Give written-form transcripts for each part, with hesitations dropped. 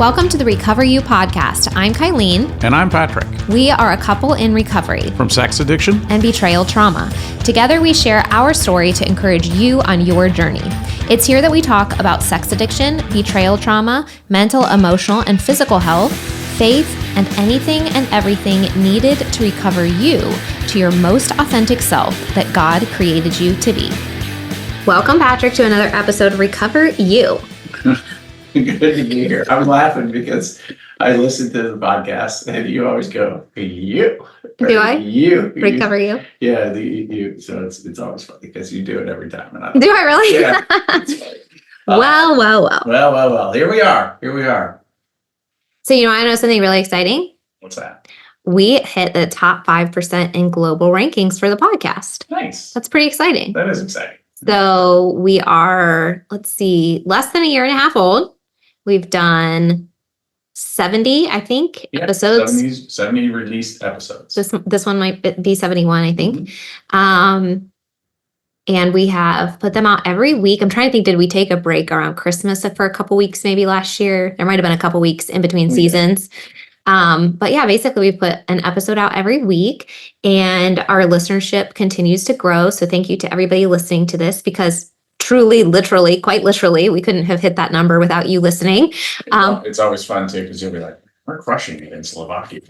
Welcome to the Recover You podcast. I'm Kylene. And I'm Patrick. We are a couple in recovery from sex addiction and betrayal trauma. Together, we share our story to encourage you on your journey. It's here that we talk about sex addiction, betrayal trauma, mental, emotional, and physical health, faith, and anything and everything needed to recover you to your most authentic self that God created you to be. Welcome, Patrick, to another episode of Recover You. Good to be here. I'm laughing because I listen to the podcast and you always go, you. Do I? You. Recover you? Yeah, you. So it's always funny because you do it every time. And Do I really? Yeah. It's funny. Well. Here we are. So, I know something really exciting. What's that? We hit the top 5% in global rankings for the podcast. Nice. That's pretty exciting. That is exciting. So we are, less than a year and a half old. We've done 70, I think, episodes. 70 released episodes. This one might be 71, I think. Mm-hmm. And we have put them out every week. I'm trying to think, did we take a break around Christmas for a couple weeks maybe last year? There might have been a couple weeks in between seasons. But yeah, basically we put an episode out every week and our listenership continues to grow. So thank you to everybody listening to this because truly, literally, quite literally, we couldn't have hit that number without you listening. It's always fun too because you'll be like, we're crushing it in Slovakia.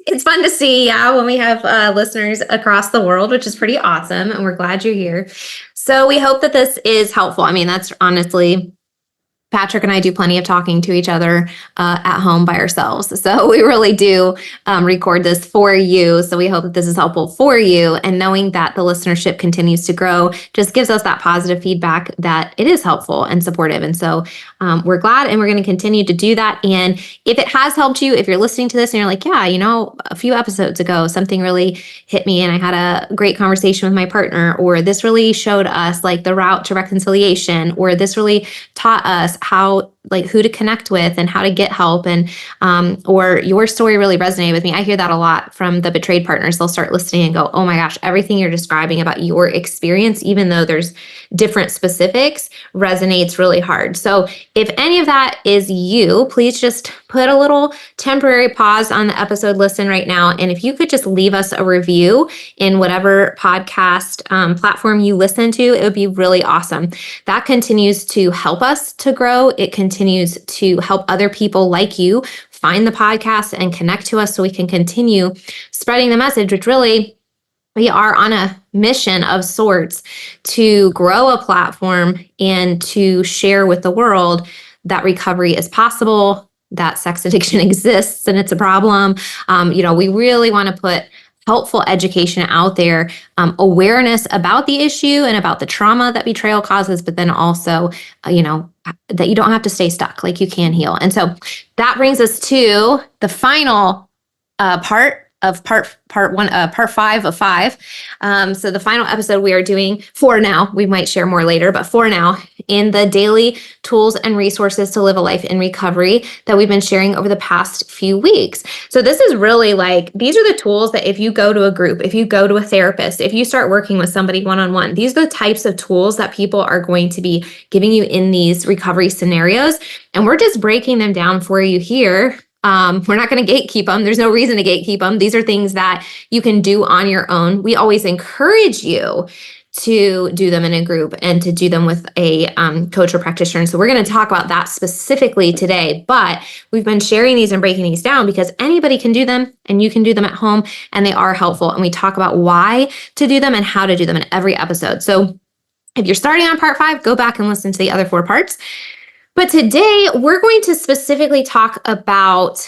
It's fun to see, when we have listeners across the world, which is pretty awesome. And we're glad you're here. So we hope that this is helpful. I mean, that's honestly, Patrick and I do plenty of talking to each other at home by ourselves. So we really do record this for you. So we hope that this is helpful for you. And knowing that the listenership continues to grow just gives us that positive feedback that it is helpful and supportive. And so we're glad and we're going to continue to do that. And if it has helped you, if you're listening to this and you're like, yeah, a few episodes ago, something really hit me and I had a great conversation with my partner, or this really showed us like the route to reconciliation, or this really taught us how, who to connect with and how to get help, and or your story really resonated with me. I hear that a lot from the betrayed partners. They'll start listening and go, oh my gosh, everything you're describing about your experience, even though there's different specifics, resonates really hard. So if any of that is you, please just put a little temporary pause on the episode listen right now. And if you could just leave us a review in whatever podcast platform you listen to, it would be really awesome. That continues to help us to grow. It continues to help other people like you find the podcast and connect to us so we can continue spreading the message, which really we are on a mission of sorts to grow a platform and to share with the world that recovery is possible, that sex addiction exists and it's a problem. We really want to put helpful education out there, awareness about the issue and about the trauma that betrayal causes, but then also, that you don't have to stay stuck, like you can heal. And so that brings us to the final part of part 5 of 5. So the final episode we are doing for now, we might share more later, but for now, in the daily tools and resources to live a life in recovery that we've been sharing over the past few weeks. So this is really these are the tools that if you go to a group, if you go to a therapist, if you start working with somebody one-on-one, these are the types of tools that people are going to be giving you in these recovery scenarios. And we're just breaking them down for you here. We're not going to gatekeep them. There's no reason to gatekeep them. These are things that you can do on your own. We always encourage you to do them in a group and to do them with a coach or practitioner. And so we're going to talk about that specifically today, but we've been sharing these and breaking these down because anybody can do them and you can do them at home and they are helpful. And we talk about why to do them and how to do them in every episode. So if you're starting on part 5, go back and listen to the other 4 parts. But today we're going to specifically talk about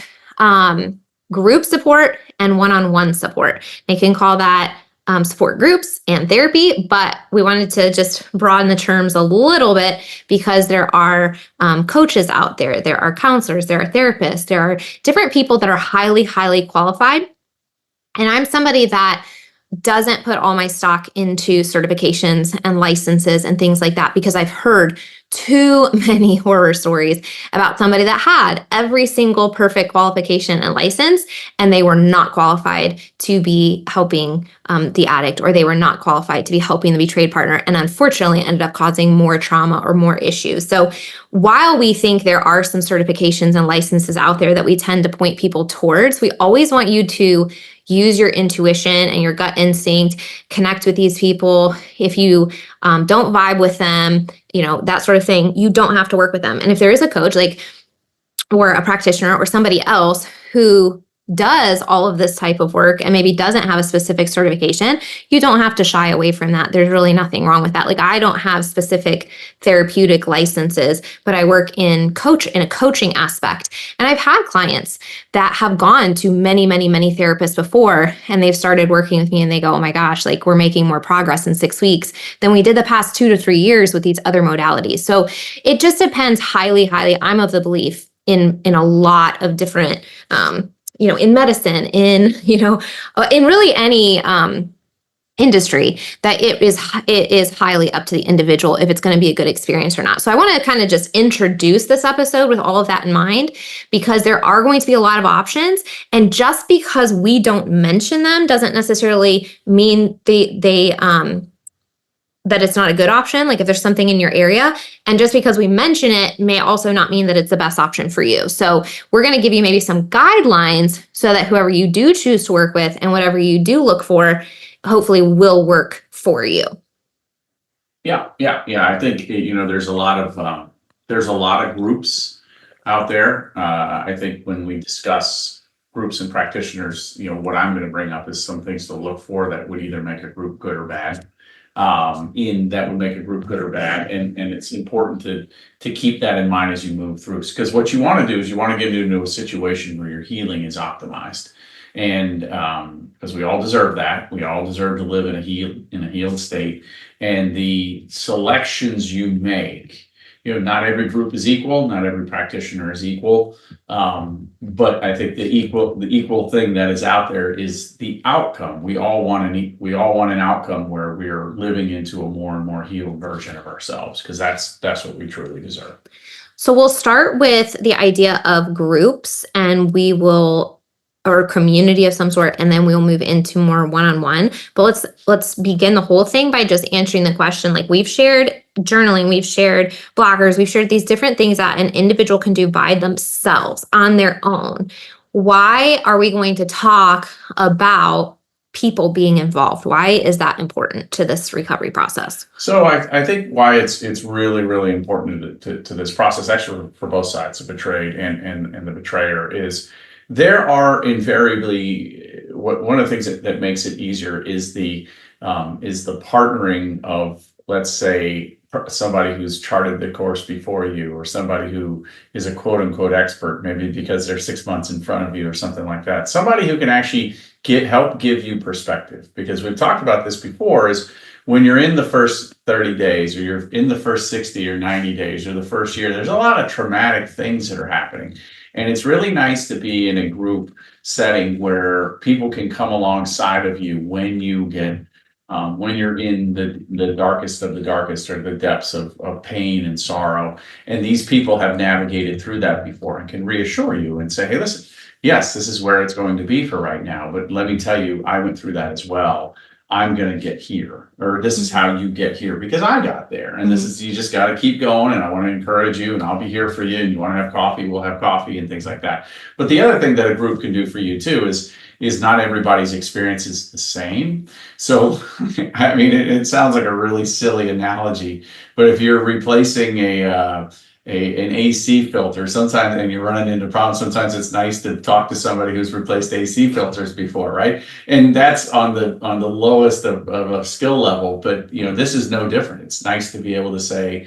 group support and one-on-one support. They can call that support groups and therapy, but we wanted to just broaden the terms a little bit because there are coaches out there, there are counselors, there are therapists, there are different people that are highly, highly qualified. And I'm somebody that doesn't put all my stock into certifications and licenses and things like that, because I've heard too many horror stories about somebody that had every single perfect qualification and license, and they were not qualified to be helping the addict, or they were not qualified to be helping the betrayed partner, and unfortunately ended up causing more trauma or more issues. So while we think there are some certifications and licenses out there that we tend to point people towards, we always want you to use your intuition and your gut instinct, connect with these people. If you don't vibe with them, that sort of thing, you don't have to work with them. And if there is a coach, or a practitioner or somebody else who does all of this type of work and maybe doesn't have a specific certification, you don't have to shy away from that. There's really nothing wrong with that. I don't have specific therapeutic licenses, but I work in a coaching aspect. And I've had clients that have gone to many, many, many therapists before, and they've started working with me and they go, oh my gosh, we're making more progress in 6 weeks than we did the past 2 to 3 years with these other modalities. So it just depends highly. I'm of the belief in a lot of different, in medicine, in really any industry, that it is highly up to the individual if it's going to be a good experience or not. So I want to kind of just introduce this episode with all of that in mind, because there are going to be a lot of options, and just because we don't mention them doesn't necessarily mean that it's not a good option. If there's something in your area, and just because we mention it may also not mean that it's the best option for you. So we're going to give you maybe some guidelines so that whoever you do choose to work with and whatever you do look for, hopefully will work for you. Yeah. I think, there's a lot of groups out there. I think when we discuss groups and practitioners, what I'm going to bring up is some things to look for that would either make a group good or bad. And it's important to keep that in mind as you move through, because what you want to do is you want to get into a situation where your healing is optimized, and because we all deserve that. We all deserve to live in a healed state, and the selections you make, not every group is equal, not every practitioner is equal, but I think the equal thing that is out there is the outcome. We all want an outcome where we're living into a more and more healed version of ourselves, because that's what we truly deserve. So we'll start with the idea of groups, and or community of some sort, and then we'll move into more one-on-one. But let's begin the whole thing by just answering the question. We've shared journaling, we've shared bloggers, we've shared these different things that an individual can do by themselves on their own. Why are we going to talk about people being involved? Why is that important to this recovery process? So I think why it's really, really important to this process, actually for both sides, the betrayed and the betrayer, is there are invariably one of the things that makes it easier is the partnering of, let's say, somebody who's charted the course before you, or somebody who is a quote unquote expert, maybe because they're 6 months in front of you or something like that. Somebody who can actually help give you perspective, because we've talked about this before, is when you're in the first 30 days, or you're in the first 60 or 90 days, or the first year, there's a lot of traumatic things that are happening. And it's really nice to be in a group setting where people can come alongside of you when you're in the darkest of the darkest, or the depths of pain and sorrow. And these people have navigated through that before and can reassure you and say, hey, listen, yes, this is where it's going to be for right now, but let me tell you, I went through that as well. I'm going to get here, or this is how you get here, because I got there, and you just got to keep going. And I want to encourage you, and I'll be here for you. And you want to have coffee, we'll have coffee, and things like that. But the other thing that a group can do for you too is not everybody's experience is the same. So, I mean, it sounds like a really silly analogy, but if you're replacing an AC filter, sometimes, and you're running into problems, sometimes it's nice to talk to somebody who's replaced AC filters before, right? And that's on the lowest of a skill level, but this is no different. It's nice to be able to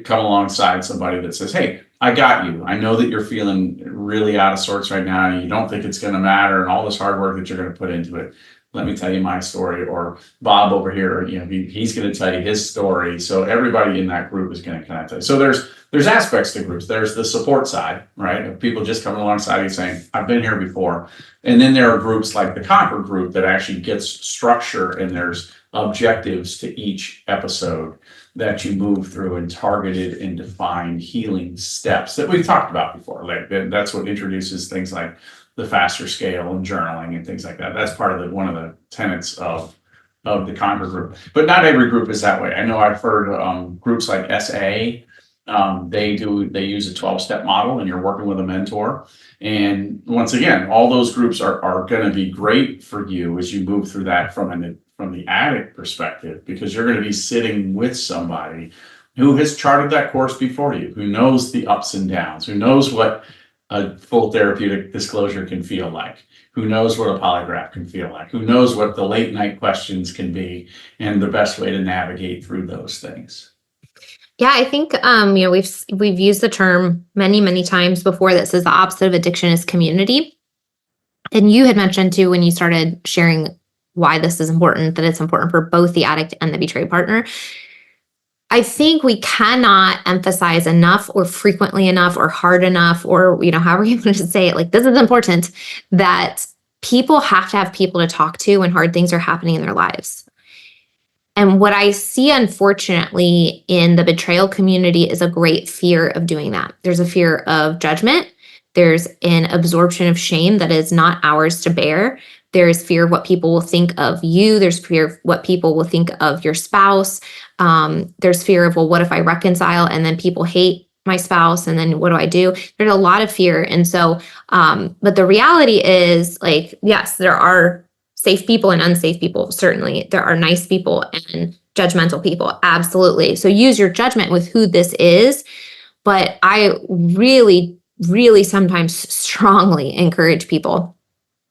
come alongside somebody that says, hey, I got you. I know that you're feeling really out of sorts right now, and you don't think it's going to matter, and all this hard work that you're going to put into it. let me tell you my story, or Bob over here, he's going to tell you his story. So everybody in that group is going to connect. So there's aspects to groups. There's the support side, right? Of people just coming alongside you saying, I've been here before. And then there are groups like the Conquer group that actually gets structure, and there's objectives to each episode that you move through, and targeted and defined healing steps that we've talked about before. Like that's what introduces things like the faster scale and journaling and things like that. That's part of one of the tenets of the Conquer group. But not every group is that way. I know I've heard groups like SA. They use a 12-step model, and you're working with a mentor. And once again, all those groups are going to be great for you as you move through that from the addict perspective, because you're going to be sitting with somebody who has charted that course before you, who knows the ups and downs, who knows what a full therapeutic disclosure can feel like, who knows what a polygraph can feel like, who knows what the late night questions can be, and the best way to navigate through those things. Yeah, I think we've used the term many times before that says the opposite of addiction is community. And you had mentioned too, when you started sharing why this is important, that it's important for both the addict and the betrayed partner. I think we cannot emphasize enough, or frequently enough, or hard enough, or however you want to say it, like, this is important, that people have to have people to talk to when hard things are happening in their lives. And what I see, unfortunately, in the betrayal community is a great fear of doing that. There's a fear of judgment. There's an absorption of shame that is not ours to bear. There's fear of what people will think of you. There's fear of what people will think of your spouse. There's fear of, well, what if I reconcile and then people hate my spouse, and then what do I do? There's a lot of fear. And so, but the reality is, like, yes, there are safe people and unsafe people. Certainly. There are nice people and judgmental people. Absolutely. So use your judgment with who this is. But I really sometimes strongly encourage people,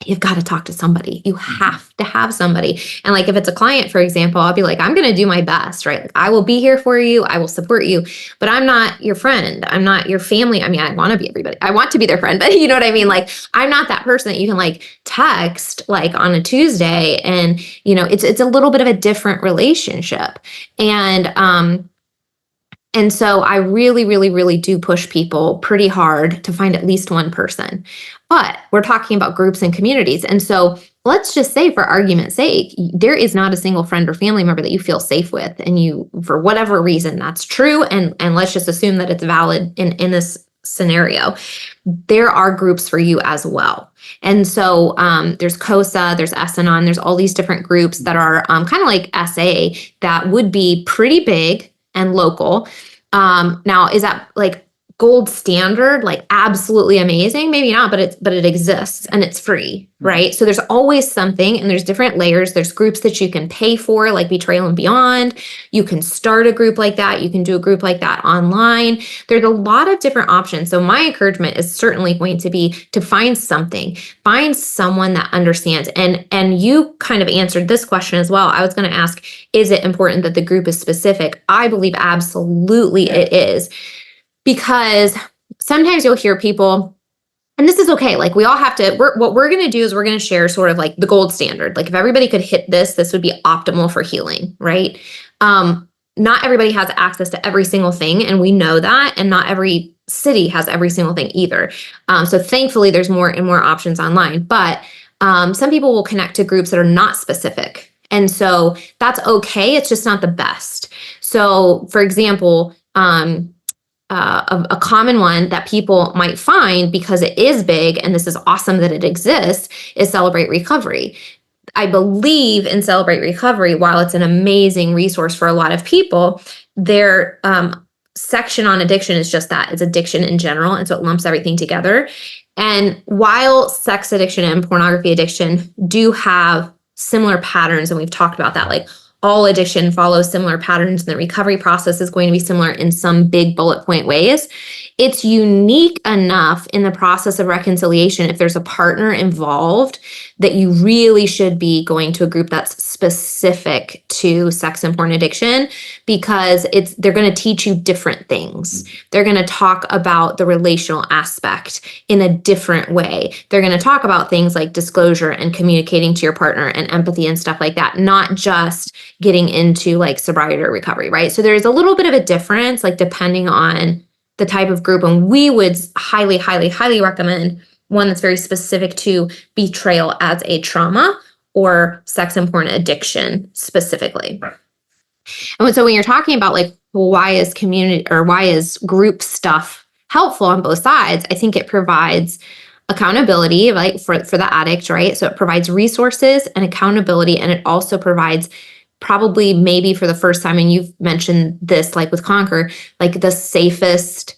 you've got to talk to somebody. You have to have somebody. And like, if it's a client, for example, I'll be like, I'm going to do my best, right? Like, I will be here for you. I will support you, but I'm not your friend. I'm not your family. I mean, I want to be everybody. I want to be their friend, but you know what I mean? Like, I'm not that person that you can like text like on a Tuesday, and it's a little bit of a different relationship. And so I really do push people pretty hard to find at least one person. But we're talking about groups and communities. And so let's just say, for argument's sake, there is not a single friend or family member that you feel safe with. And you, for whatever reason, that's true. And let's just assume that it's valid in this scenario. There are groups for you as well. And so there's COSA, there's S-Anon, there's all these different groups that are kind of like SA that would be pretty big and local. Now, is that like gold standard, like absolutely amazing? Maybe not, but it exists and it's free, right? So there's always something, and there's different layers. There's groups that you can pay for, like Betrayal and Beyond. You can start a group like that. You can do a group like that online. There's a lot of different options. So my encouragement is certainly going to be to find someone that understands. And you kind of answered this question as well. I was going to ask, is it important that the group is specific? I believe absolutely it is. Because sometimes you'll hear people, and this is okay, like we all have to, what we're going to do is we're going to share sort of like the gold standard. Like if everybody could hit this would be optimal for healing, right? Not everybody has access to every single thing, and we know that, and not every city has every single thing either. So thankfully there's more and more options online, but some people will connect to groups that are not specific. And so that's okay. It's just not the best. So for example, a common one that people might find, because it is big and this is awesome that it exists, is Celebrate Recovery. I believe in Celebrate Recovery, while it's an amazing resource for a lot of people, their section on addiction is just that. It's addiction in general. And so it lumps everything together. And while sex addiction and pornography addiction do have similar patterns, and we've talked about that, like all addiction follows similar patterns, and the recovery process is going to be similar in some big bullet point ways. it's unique enough in the process of reconciliation, if there's a partner involved, that you really should be going to a group that's specific to sex and porn addiction, because they're going to teach you different things. They're going to talk about the relational aspect in a different way. They're going to talk about things like disclosure and communicating to your partner and empathy and stuff like that, not just getting into like sobriety or recovery, right? So there's a little bit of a difference, like depending on the type of group. And we would highly, highly, highly recommend one that's very specific to betrayal as a trauma or sex and porn addiction specifically. Right. And so when you're talking about like, why is community or why is group stuff helpful on both sides, I think it provides accountability, like for the addict, right? So it provides resources and accountability, and it also provides probably maybe for the first time, and you've mentioned this like with Conquer, like the safest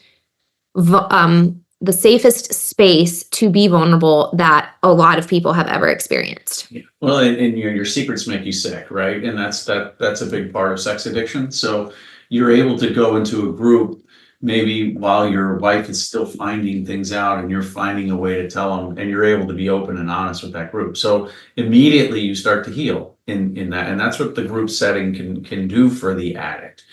space to be vulnerable that a lot of people have ever experienced. Yeah. Well, and your secrets make you sick, right? And that's a big part of sex addiction. So you're able to go into a group maybe while your wife is still finding things out, and you're finding a way to tell them, and you're able to be open and honest with that group. So immediately you start to heal in that, and that's what the group setting can do for the addict.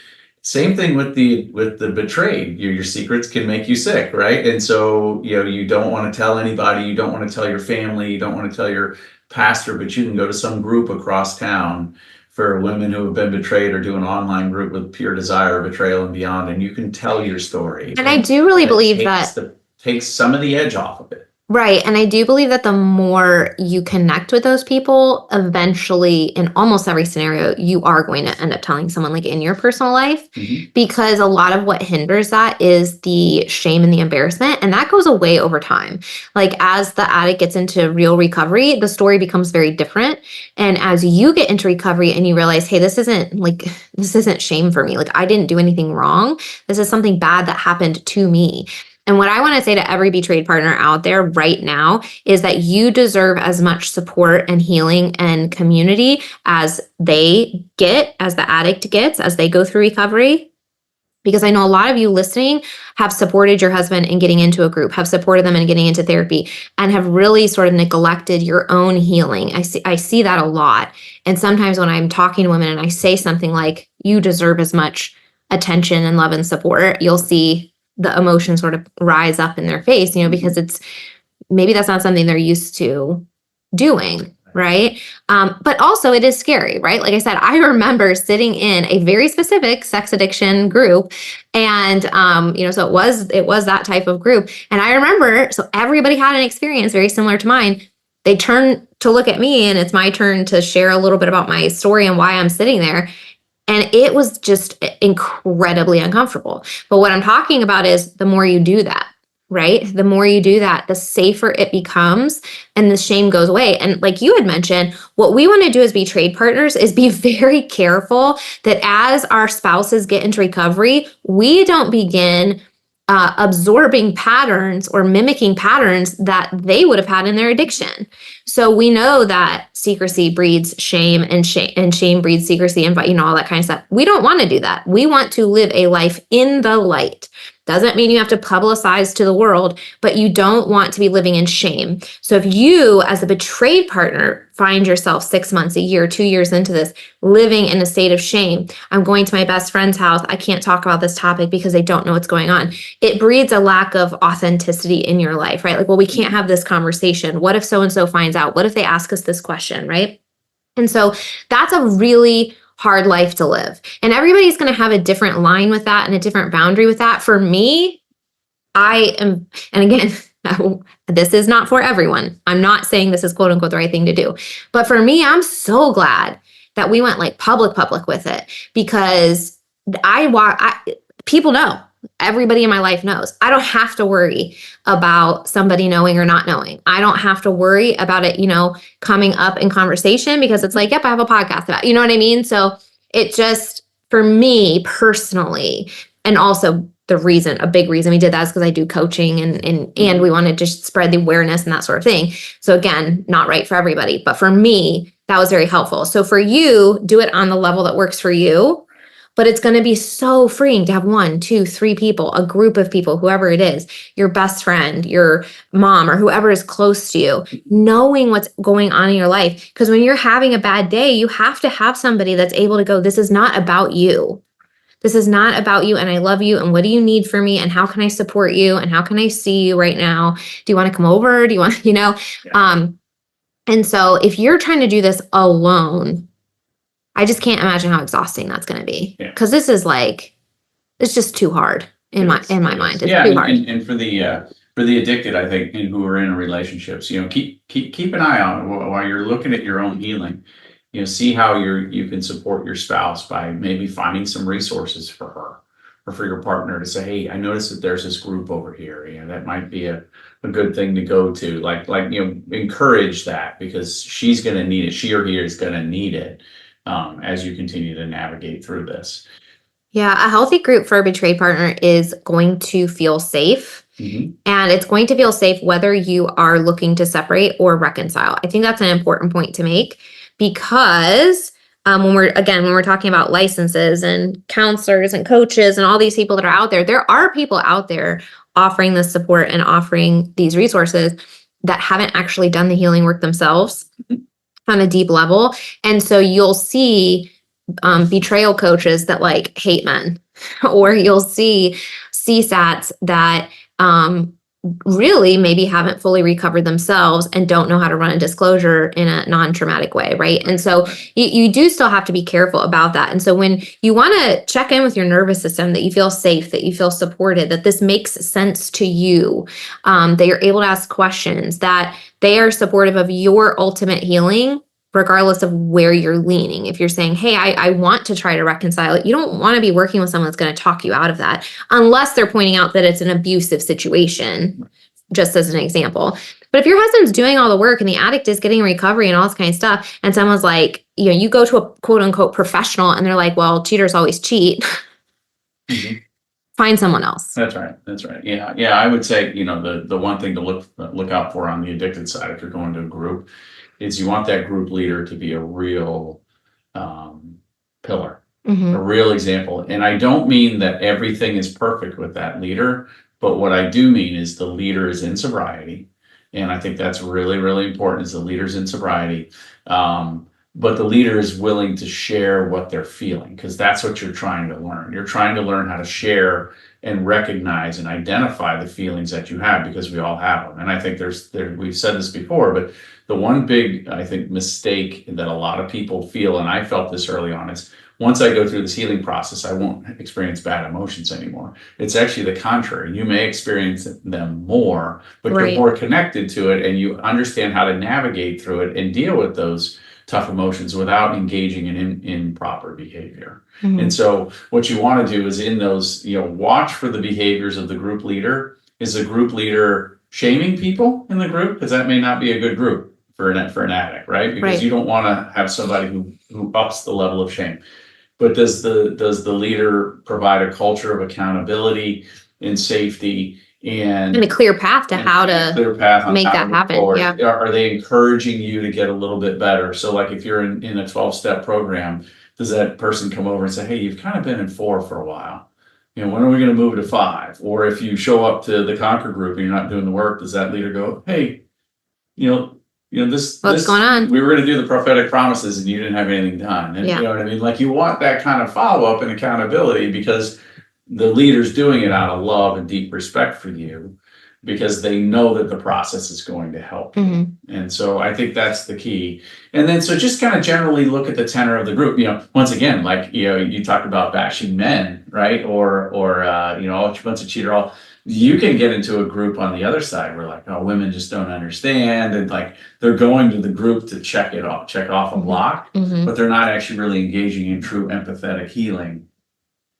Same thing with the betrayed. Your secrets can make you sick, right? And so you don't want to tell anybody, you don't want to tell your family, you don't want to tell your pastor, but you can go to some group across town for women who have been betrayed, or do an online group with Pure Desire, Betrayal and Beyond, and you can tell your story. And I do really believe that takes some of the edge off of it. Right. And I do believe that the more you connect with those people, eventually, in almost every scenario, you are going to end up telling someone like in your personal life, because a lot of what hinders that is the shame and the embarrassment. And that goes away over time. Like as the addict gets into real recovery, the story becomes very different. And as you get into recovery and you realize, hey, this isn't shame for me. Like I didn't do anything wrong. This is something bad that happened to me. And what I want to say to every betrayed partner out there right now is that you deserve as much support and healing and community as they get, as the addict gets, as they go through recovery. Because I know a lot of you listening have supported your husband in getting into a group, have supported them in getting into therapy, and have really sort of neglected your own healing. I see that a lot. And sometimes when I'm talking to women and I say something like, you deserve as much attention and love and support, you'll see the emotions sort of rise up in their face, because maybe that's not something they're used to doing, right? But also it is scary, right? Like I said, I remember sitting in a very specific sex addiction group, and so it was that type of group. And I remember, so everybody had an experience very similar to mine. They turn to look at me, and it's my turn to share a little bit about my story and why I'm sitting there. And it was just incredibly uncomfortable. But what I'm talking about is the more you do that, right? The more you do that, the safer it becomes and the shame goes away. And like you had mentioned, what we want to do as betrayed partners is be very careful that as our spouses get into recovery, we don't begin absorbing patterns or mimicking patterns that they would have had in their addiction. So we know that secrecy breeds shame, and shame breeds secrecy, and all that kind of stuff. We don't want to do that. We want to live a life in the light. Doesn't mean you have to publicize to the world, but you don't want to be living in shame. So if you, as a betrayed partner, find yourself 6 months, a year, 2 years into this, living in a state of shame, I'm going to my best friend's house, I can't talk about this topic because they don't know what's going on. It breeds a lack of authenticity in your life, right? Like, well, we can't have this conversation. What if so-and-so finds out? What if they ask us this question, right? And so that's a really hard life to live. And everybody's going to have a different line with that and a different boundary with that. For me, I am, and again, this is not for everyone. I'm not saying this is quote unquote the right thing to do. But for me, I'm so glad that we went like public with it, because people know. Everybody in my life knows. I don't have to worry about somebody knowing or not knowing. I don't have to worry about it, coming up in conversation, because it's like, yep, I have a podcast about it. You know what I mean? So it just, for me personally, and also a big reason we did that is because I do coaching and we want to just spread the awareness and that sort of thing. So again, not right for everybody, but for me, that was very helpful. So for you, do it on the level that works for you. But it's going to be so freeing to have 1, 2, 3 people, a group of people, whoever it is, your best friend, your mom, or whoever is close to you, knowing what's going on in your life. Because when you're having a bad day, you have to have somebody that's able to go, this is not about you. This is not about you, and I love you, and what do you need from me, and how can I support you, and how can I see you right now? Do you want to come over? Do you want, Yeah. And so if you're trying to do this alone, I just can't imagine how exhausting that's going to be. Yeah. Because this is like, it's just too hard in my mind. It's Yeah, too hard. and for the addicted, I think, and who are in relationships, keep an eye on it while you're looking at your own healing. See how you can support your spouse by maybe finding some resources for her or for your partner to say, hey, I noticed that there's this group over here. That might be a good thing to go to. Like encourage that, because she's going to need it. She or he is going to need it as you continue to navigate through this. Yeah, a healthy group for a betrayed partner is going to feel safe. Mm-hmm. And it's going to feel safe whether you are looking to separate or reconcile. I think that's an important point to make, because when we're talking about licenses and counselors and coaches and all these people that are out there are people out there offering this support and offering these resources that haven't actually done the healing work themselves on a deep level. And so you'll see betrayal coaches that like hate men, or you'll see CSATs that really maybe haven't fully recovered themselves and don't know how to run a disclosure in a non-traumatic way, right? And so you do still have to be careful about that. And so when you want to check in with your nervous system, that you feel safe, that you feel supported, that this makes sense to you, that you're able to ask questions, that they are supportive of your ultimate healing, regardless of where you're leaning. If you're saying, hey, I want to try to reconcile it, you don't want to be working with someone that's going to talk you out of that, unless they're pointing out that it's an abusive situation, just as an example. But if your husband's doing all the work and the addict is getting recovery and all this kind of stuff, and someone's like, you go to a quote unquote professional and they're like, well, cheaters always cheat. Mm-hmm. Find someone else. That's right. Yeah. I would say, the one thing to look out for on the addicted side, if you're going to a group, is you want that group leader to be a real pillar, mm-hmm. a real example. And I don't mean that everything is perfect with that leader, but what I do mean is the leader is in sobriety. And I think that's really, really important, is the leader's in sobriety. But the leader is willing to share what they're feeling, because that's what you're trying to learn. You're trying to learn how to share and recognize and identify the feelings that you have, because we all have them. And I think we've said this before, but the one big, I think, mistake that a lot of people feel, and I felt this early on, is once I go through this healing process, I won't experience bad emotions anymore. It's actually the contrary. You may experience them more, but right. You're more connected to it, and you understand how to navigate through it and deal with those tough emotions without engaging in improper behavior. Mm-hmm. And so what you want to do is, in those, watch for the behaviors of the group leader. Is the group leader shaming people in the group? Because that may not be a good group for an addict, right? Because you don't want to have somebody who ups the level of shame. But does the leader provide a culture of accountability and safety and a clear path to how to make that happen? Forward? Yeah. Are they encouraging you to get a little bit better? So like if you're in a 12-step program, does that person come over and say, hey, you've kind of been in 4 for a while. When are we going to move to 5? Or if you show up to the Conquer group and you're not doing the work, does that leader go, hey, what's going on? We were going to do the prophetic promises and you didn't have anything done. And you know what I mean? Like, you want that kind of follow-up and accountability, because the leader's doing it out of love and deep respect for you, because they know that the process is going to help. Mm-hmm. And so I think that's the key. And then, so just kind of generally look at the tenor of the group. Once again, like, you talked about bashing men, right? Or a bunch of cheater. You can get into a group on the other side where, like, women just don't understand, and like they're going to the group to check off a block, mm-hmm. but they're not actually really engaging in true empathetic healing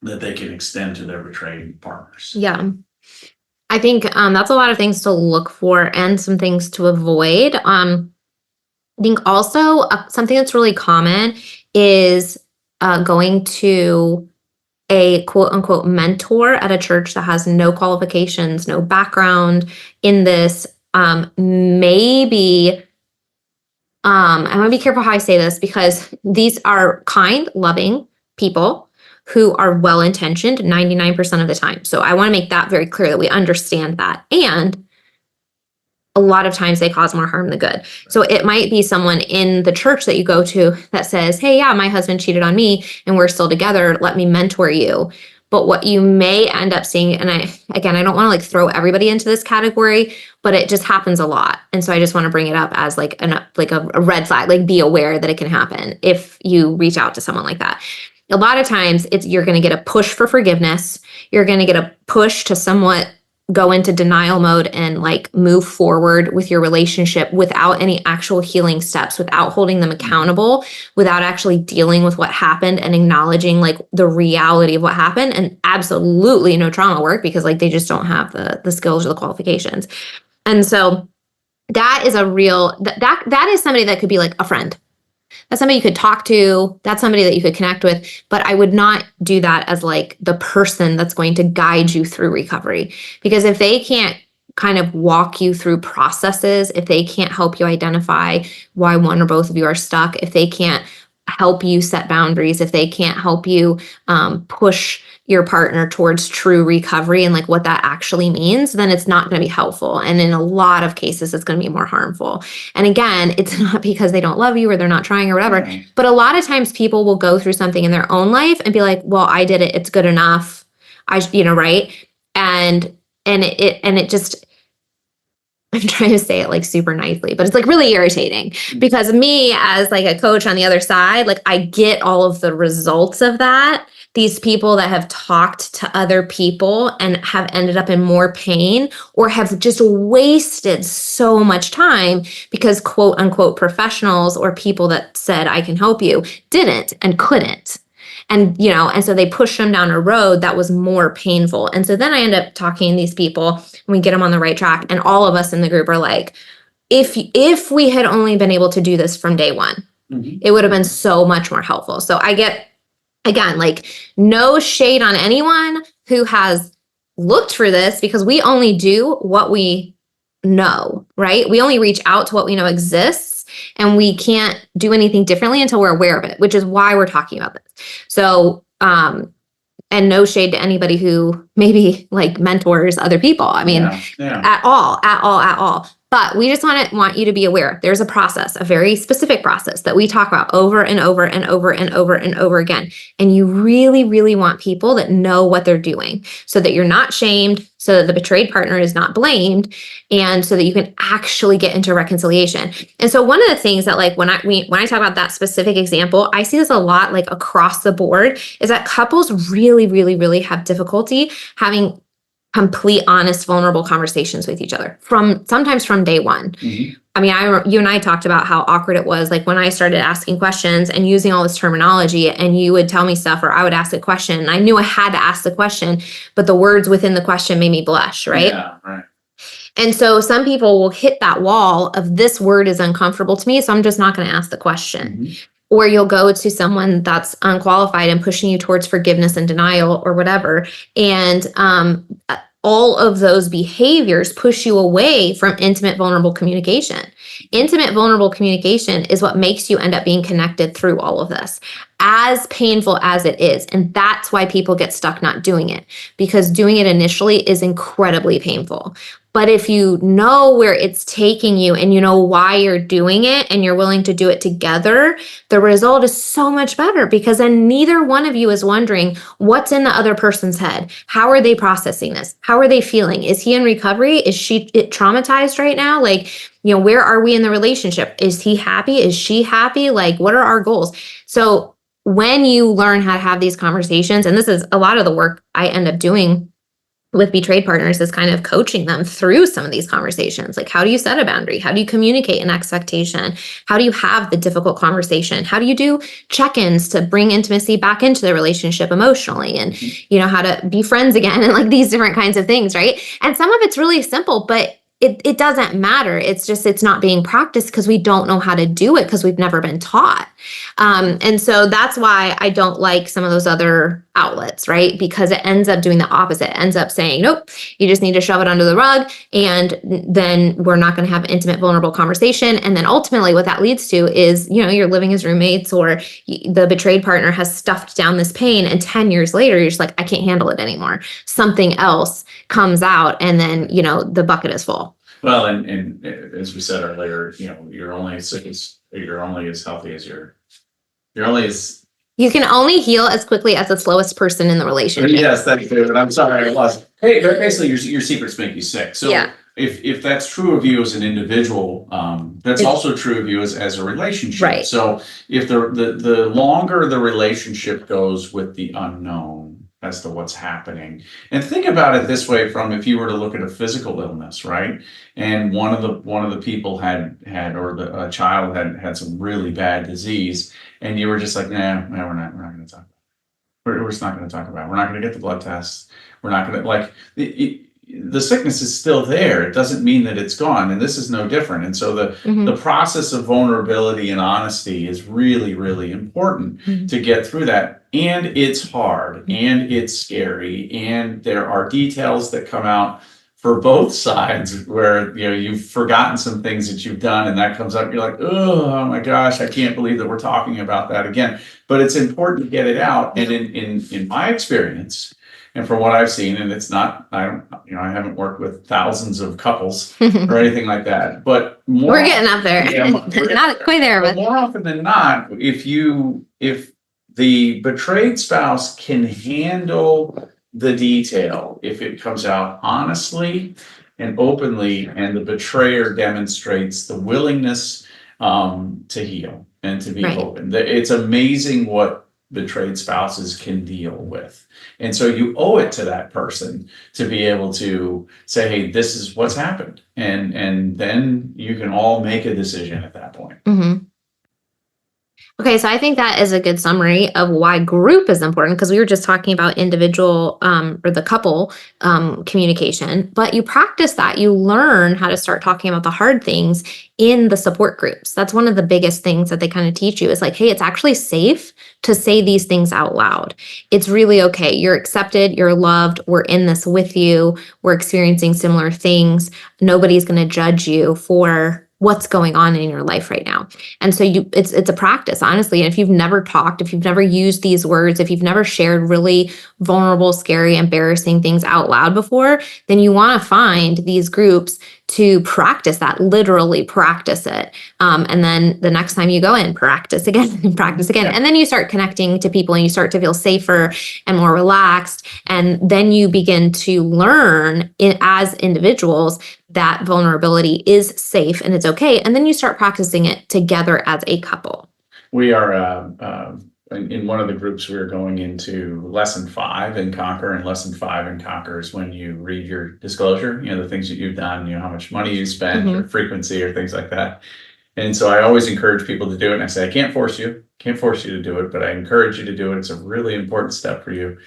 that they can extend to their betrayed partners. Yeah. I think that's a lot of things to look for and some things to avoid. I think also something that's really common is going to a quote unquote mentor at a church that has no qualifications, no background in this. Maybe I want to be careful how I say this, because these are kind, loving people who are well-intentioned 99% of the time. So I want to make that very clear that we understand that. And a lot of times they cause more harm than good. So it might be someone in the church that you go to that says, hey, yeah, my husband cheated on me and we're still together. Let me mentor you. But what you may end up seeing, and I don't want to like throw everybody into this category, but it just happens a lot. And so I just want to bring it up as like a red flag, like be aware that it can happen if you reach out to someone like that. A lot of times you're going to get a push for forgiveness. You're going to get a push to somewhat go into denial mode and like move forward with your relationship without any actual healing steps, without holding them accountable, without actually dealing with what happened and acknowledging like the reality of what happened, and absolutely no trauma work because like they just don't have the skills or the qualifications. And so that is a real, that is somebody that could be like a friend. That's somebody you could talk to. That's somebody that you could connect with. But I would not do that as like the person that's going to guide you through recovery. Because if they can't kind of walk you through processes, if they can't help you identify why one or both of you are stuck, if they can't help you set boundaries, if they can't help you push your partner towards true recovery and like what that actually means, then it's not going to be helpful. And in a lot of cases, it's going to be more harmful. And again, it's not because they don't love you or they're not trying or whatever, but a lot of times people will go through something in their own life and be like, well, I did it. It's good enough. Right. And it just, I'm trying to say it like super nicely, but it's like really irritating because me as like a coach on the other side, like I get all of the results of that. These people that have talked to other people and have ended up in more pain or have just wasted so much time because quote unquote professionals or people that said, I can help you, didn't and couldn't. And, and so they pushed them down a road that was more painful. And so then I end up talking to these people and we get them on the right track. And all of us in the group are like, if we had only been able to do this from day one, it would have been so much more helpful. So I get, again, like no shade on anyone who has looked for this because we only do what we know, right? We only reach out to what we know exists. And we can't do anything differently until we're aware of it, which is why we're talking about this. So, and no shade to anybody who maybe like mentors other people. I mean, at all. But we just want you to be aware. There's a process, a very specific process that we talk about over and over and over and over and over again. And you really, really want people that know what they're doing so that you're not shamed, so that the betrayed partner is not blamed, and so that you can actually get into reconciliation. And so one of the things that like when I talk about that specific example, I see this a lot like across the board is that couples really, really, really have difficulty having complete, honest, vulnerable conversations with each other sometimes from day one. I mean, you and I talked about how awkward it was, like when I started asking questions and using all this terminology and you would tell me stuff or I would ask a question and I knew I had to ask the question, but the words within the question made me blush, right? Yeah, right. And so some people will hit that wall of this word is uncomfortable to me, so I'm just not going to ask the question. Or you'll go to someone that's unqualified and pushing you towards forgiveness and denial or whatever. And all of those behaviors push you away from intimate, vulnerable communication. Intimate, vulnerable communication is what makes you end up being connected through all of this, as painful as it is. And that's why people get stuck not doing it, because doing it initially is incredibly painful. But if you know where it's taking you and you know why you're doing it and you're willing to do it together, the result is so much better because then neither one of you is wondering what's in the other person's head. How are they processing this? How are they feeling? Is he in recovery? Is she traumatized right now? Like, where are we in the relationship? Is he happy? Is she happy? Like, what are our goals? So when you learn how to have these conversations, and this is a lot of the work I end up doing with betrayed partners is kind of coaching them through some of these conversations. Like, how do you set a boundary? How do you communicate an expectation? How do you have the difficult conversation? How do you do check-ins to bring intimacy back into the relationship emotionally? And, how to be friends again and like these different kinds of things, right? And some of it's really simple, but it doesn't matter. It's just, it's not being practiced because we don't know how to do it because we've never been taught. And so that's why I don't like some of those other outlets, right? Because it ends up doing the opposite. It ends up saying, nope, you just need to shove it under the rug, and then we're not going to have intimate, vulnerable conversation. And then ultimately what that leads to is, you're living as roommates, or the betrayed partner has stuffed down this pain, and 10 years later, you're just like, I can't handle it anymore. Something else comes out, and then, the bucket is full. Well, and as we said earlier, you're only as healthy as you're only as. You can only heal as quickly as the slowest person in the relationship. Yes, thank you. And I'm sorry I lost. Hey, basically your secrets make you sick. So yeah. If that's true of you as an individual, that's also true of you as a relationship. Right. So if the longer the relationship goes with the unknown as to what's happening, and think about it this way: from if you were to look at a physical illness, right? And one of the people had a child had some really bad disease, and you were just like, nah, we're not going to talk about it. We're just not going to talk about it. We're not going to get the blood tests. We're not going to the sickness is still there. It doesn't mean that it's gone, and this is no different. And so the process of vulnerability and honesty is really, really important to get through that. And it's hard, and it's scary, and there are details that come out for both sides where you've forgotten some things that you've done, and that comes up. You're like, oh my gosh, I can't believe that we're talking about that again. But it's important to get it out. And in my experience, and from what I've seen, and it's not, I haven't worked with thousands of couples or anything like that, but we're getting up there. Yeah, not quite there, but more often than not, if the betrayed spouse can handle the detail, if it comes out honestly and openly, and the betrayer demonstrates the willingness to heal and to be open, it's amazing what betrayed spouses can deal with. And so you owe it to that person to be able to say, hey, this is what's happened. And then you can all make a decision at that point. Okay, so I think that is a good summary of why group is important, because we were just talking about individual or the couple communication, but you practice that. You learn how to start talking about the hard things in the support groups. That's one of the biggest things that they kind of teach you is like, hey, it's actually safe to say these things out loud. It's really okay. You're accepted. You're loved. We're in this with you. We're experiencing similar things. Nobody's going to judge you for what's going on in your life right now. And so it's a practice, honestly. And if you've never talked, if you've never used these words, if you've never shared really vulnerable, scary, embarrassing things out loud before, then you want to find these groups to practice that, literally practice it. And then the next time you go in, practice again, practice again. And then you start connecting to people and you start to feel safer and more relaxed. And then you begin to learn as individuals that vulnerability is safe and it's okay. And then you start practicing it together as a couple. We are in one of the groups, we were going into lesson 5 in Conquer, and lesson 5 in Conquer is when you read your disclosure, the things that you've done, how much money you spent or frequency or things like that. And so I always encourage people to do it. And I say, I can't force you to do it, but I encourage you to do it. It's a really important step for you.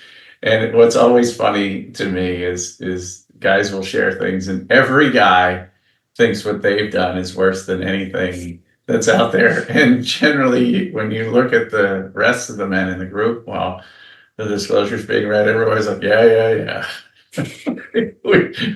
And what's always funny to me is guys will share things, and every guy thinks what they've done is worse than anything that's out there. And generally, when you look at the rest of the men in the group, while the disclosure's being read, everybody's like, yeah.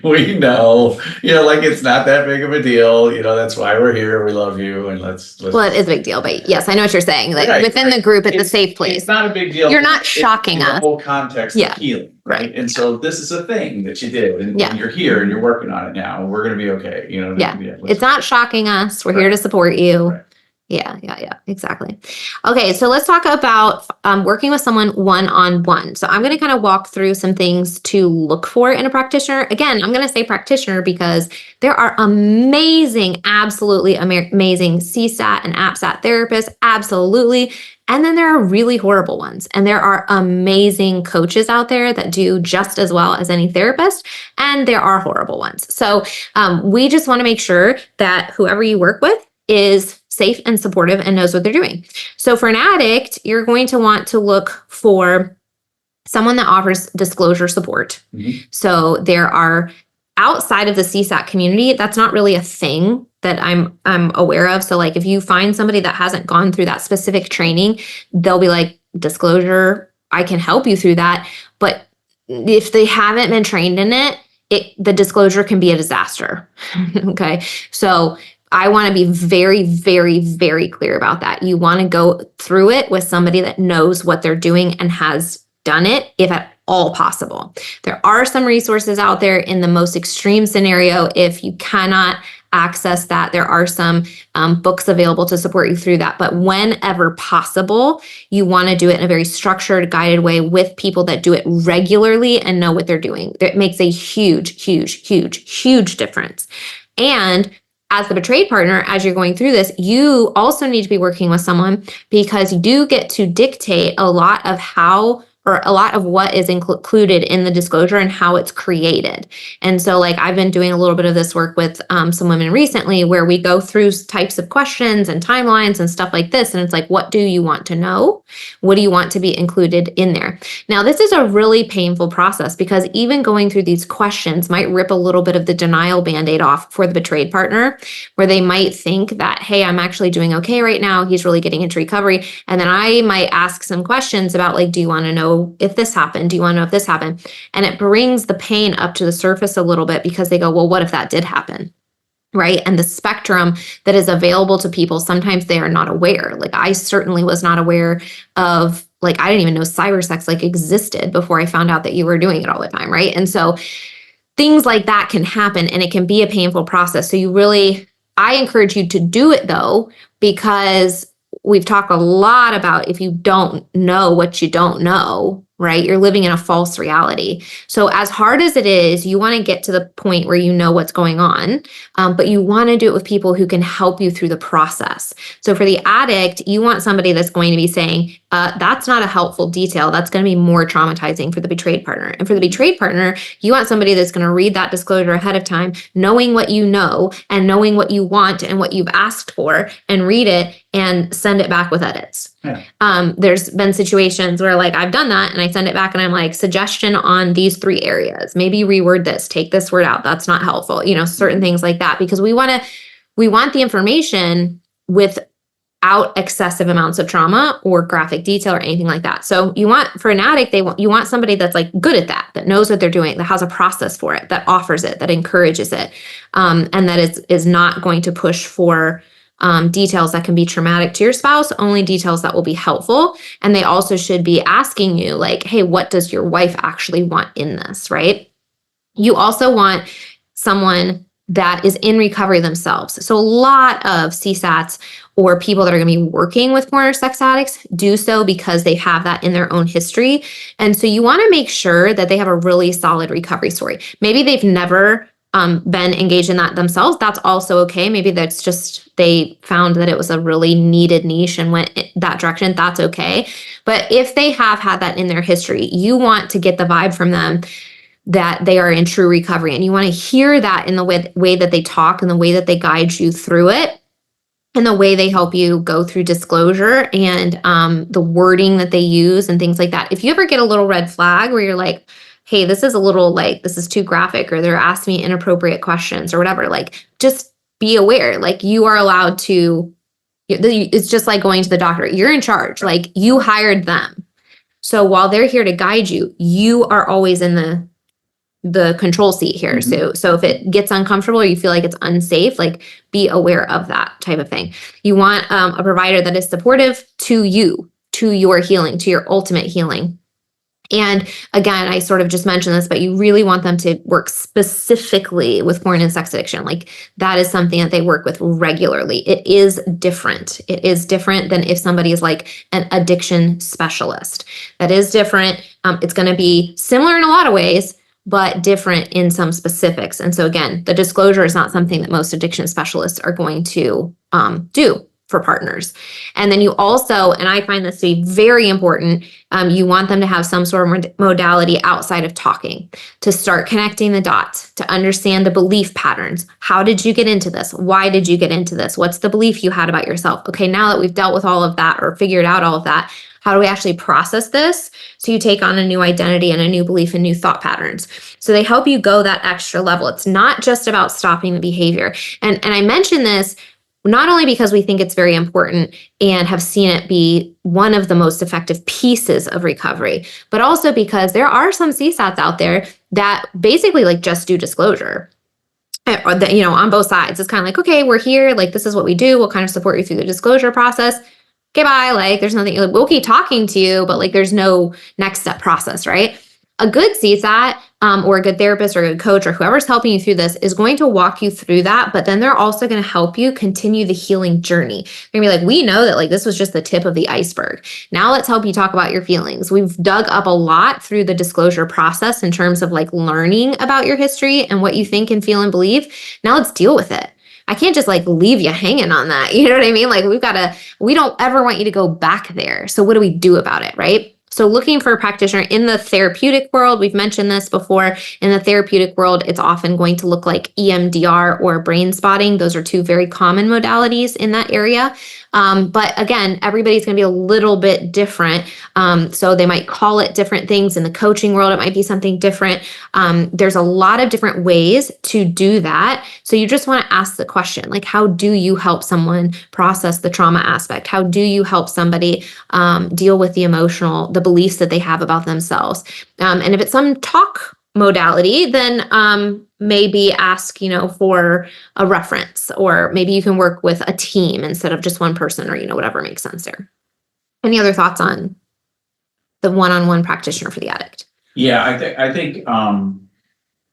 we know, like it's not that big of a deal. That's why we're here. We love you, and let's. Well, it is a big deal, but yes, I know what you're saying. Like within the group, it's a safe place. It's not a big deal. You're not shocking us. The whole context of healing, right? And so this is a thing that you did, and you're here, and you're working on it now. And we're going to be okay. It's not shocking us. We're here to support you. Right. Yeah, exactly. Okay, so let's talk about working with someone one-on-one. So I'm going to kind of walk through some things to look for in a practitioner. Again, I'm going to say practitioner because there are amazing, absolutely amazing CSAT and APSAT therapists, absolutely. And then there are really horrible ones. And there are amazing coaches out there that do just as well as any therapist. And there are horrible ones. So we just want to make sure that whoever you work with is safe and supportive and knows what they're doing. So for an addict, you're going to want to look for someone that offers disclosure support. So there are outside of the CSAT community, that's not really a thing that I'm aware of. So like if you find somebody that hasn't gone through that specific training, they'll be like, disclosure, I can help you through that. But if they haven't been trained in it, the disclosure can be a disaster. Okay. So I want to be very, very, very clear about that. You want to go through it with somebody that knows what they're doing and has done it, if at all possible. There are some resources out there in the most extreme scenario. If you cannot access that, there are some books available to support you through that. But whenever possible, you want to do it in a very structured, guided way with people that do it regularly and know what they're doing. It makes a huge, huge, huge, huge difference. And as the betrayed partner, as you're going through this, you also need to be working with someone, because you do get to dictate a lot of how, or a lot of what is included in the disclosure and how it's created. And so like I've been doing a little bit of this work with some women recently, where we go through types of questions and timelines and stuff like this. And it's like, what do you want to know? What do you want to be included in there? Now, this is a really painful process, because even going through these questions might rip a little bit of the denial Band-Aid off for the betrayed partner, where they might think that, hey, I'm actually doing okay right now. He's really getting into recovery. And then I might ask some questions about like, do you want to know if this happened? Do you want to know if this happened? And it brings the pain up to the surface a little bit, because they go, well, what if that did happen? Right? And the spectrum that is available to people, sometimes they are not aware. Like I certainly was not aware of, like, I didn't even know cyber sex like existed before I found out that you were doing it all the time. Right? And so things like that can happen, and it can be a painful process. So I encourage you to do it though, because we've talked a lot about, if you don't know what you don't know, right? You're living in a false reality. So as hard as it is, you want to get to the point where you know what's going on, but you want to do it with people who can help you through the process. So for the addict, you want somebody that's going to be saying, that's not a helpful detail. That's going to be more traumatizing for the betrayed partner. And for the betrayed partner, you want somebody that's going to read that disclosure ahead of time, knowing what you know and knowing what you want and what you've asked for, and read it and send it back with edits. Yeah. There's been situations where like I've done that and I send it back and I'm like, suggestion on these 3 areas, maybe reword this, take this word out, that's not helpful, certain things like that, because we want the information without excessive amounts of trauma or graphic detail or anything like that. So for an addict, you want somebody that's like good at that knows what they're doing, that has a process for it, that offers it, that encourages it, and that is not going to push for details that can be traumatic to your spouse, only details that will be helpful. And they also should be asking you like, hey, what does your wife actually want in this, right? You also want someone that is in recovery themselves. So a lot of CSATs or people that are going to be working with porn or sex addicts do so because they have that in their own history. And so you want to make sure that they have a really solid recovery story. Maybe they've never been engaged in that themselves. That's also okay. Maybe that's just they found that it was a really needed niche and went that direction. That's okay. But if they have had that in their history, you want to get the vibe from them that they are in true recovery. And you want to hear that in the way that they talk and the way that they guide you through it, and the way they help you go through disclosure, and the wording that they use and things like that. If you ever get a little red flag where you're like, hey, this is a little like, this is too graphic, or they're asking me inappropriate questions or whatever, like just be aware, like you are allowed to, it's just like going to the doctor. You're in charge, like you hired them. So while they're here to guide you, you are always in the control seat here. Mm-hmm. So if it gets uncomfortable or you feel like it's unsafe, like be aware of that type of thing. You want a provider that is supportive to you, to your healing, to your ultimate healing. And again, I sort of just mentioned this, but you really want them to work specifically with porn and sex addiction. Like that is something that they work with regularly. It is different. It is different than if somebody is like an addiction specialist. That is different. It's going to be similar in a lot of ways, but different in some specifics. And so again, the disclosure is not something that most addiction specialists are going to do for partners. And then you also, and I find this to be very important, you want them to have some sort of modality outside of talking, to start connecting the dots, to understand the belief patterns. How did you get into this? Why did you get into this? What's the belief you had about yourself? Okay, now that we've dealt with all of that or figured out all of that, How do we actually process this? So you take on a new identity and a new belief and new thought patterns. So they help you go that extra level. It's not just about stopping the behavior. And I mention this not only because we think it's very important and have seen it be one of the most effective pieces of recovery, but also because there are some CSATs out there that basically like just do disclosure. Or that, you know, on both sides. It's kind of like, okay, we're here, like this is what we do. We'll kind of support you through the disclosure process. Okay, bye. Like there's nothing, like, we'll keep talking to you, but like there's no next step process, right? A good CSAT or a good therapist or a good coach or whoever's helping you through this is going to walk you through that, but then they're also going to help you continue the healing journey. They're going to be like, we know that like this was just the tip of the iceberg. Now let's help you talk about your feelings. We've dug up a lot through the disclosure process in terms of like learning about your history and what you think and feel and believe. Now let's deal with it. I can't just like leave you hanging on that. You know what I mean? Like we don't ever want you to go back there. So what do we do about it, right? So looking for a practitioner in the therapeutic world, we've mentioned this before, in the therapeutic world, it's often going to look like EMDR or brain spotting. Those are two very common modalities in that area. But again, everybody's going to be a little bit different. So they might call it different things. In the coaching world, it might be something different. There's a lot of different ways to do that. So you just want to ask the question, like, how do you help someone process the trauma aspect? How do you help somebody deal with the beliefs that they have about themselves? And if it's some talk modality, then maybe ask, for a reference, or maybe you can work with a team instead of just one person, or, whatever makes sense there. Any other thoughts on the one-on-one practitioner for the addict? Yeah, I think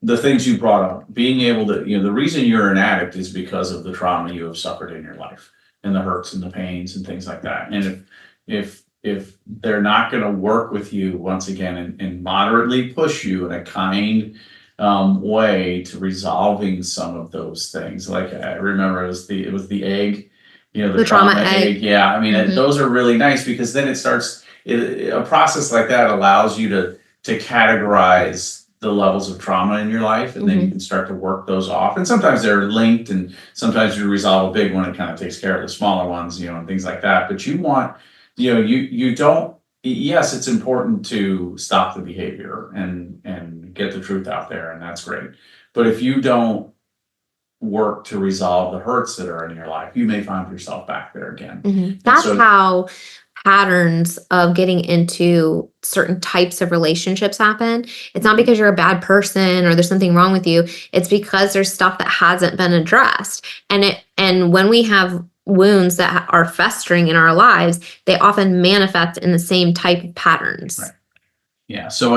the things you brought up, being able to, the reason you're an addict is because of the trauma you have suffered in your life and the hurts and the pains and things like that. And if they're not going to work with you once again and moderately push you in a kind way to resolving some of those things, like I remember it was the egg, the trauma egg. Yeah, I mean, those are really nice, because then it starts a process like that allows you to categorize the levels of trauma in your life, and then you can start to work those off. And sometimes they're linked, and sometimes you resolve a big one, it kind of takes care of the smaller ones, and things like that. But you want, you don't, yes, it's important to stop the behavior and get the truth out there, and that's great. But if you don't work to resolve the hurts that are in your life, you may find yourself back there again. That's how patterns of getting into certain types of relationships happen. It's not because you're a bad person or there's something wrong with you. It's because there's stuff that hasn't been addressed. And when we have wounds that are festering in our lives, they often manifest in the same type of patterns. Right. Yeah. So,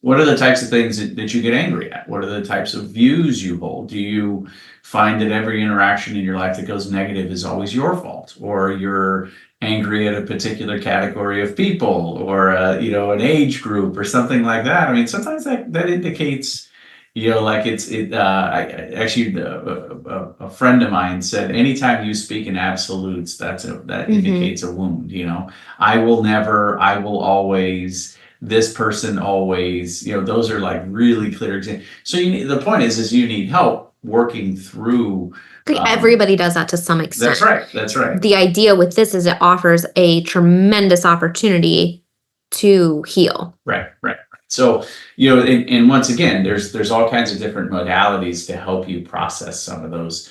what are the types of things that you get angry at? What are the types of views you hold? Do you find that every interaction in your life that goes negative is always your fault, or you're angry at a particular category of people, or an age group or something like that? I mean, sometimes that indicates, actually a friend of mine said, anytime you speak in absolutes, that indicates a wound. I will always, this person always, those are like really clear examples. So the point is you need help working through. Everybody does that to some extent. That's right. The idea with this is it offers a tremendous opportunity to heal. Right. So, and once again, there's all kinds of different modalities to help you process some of those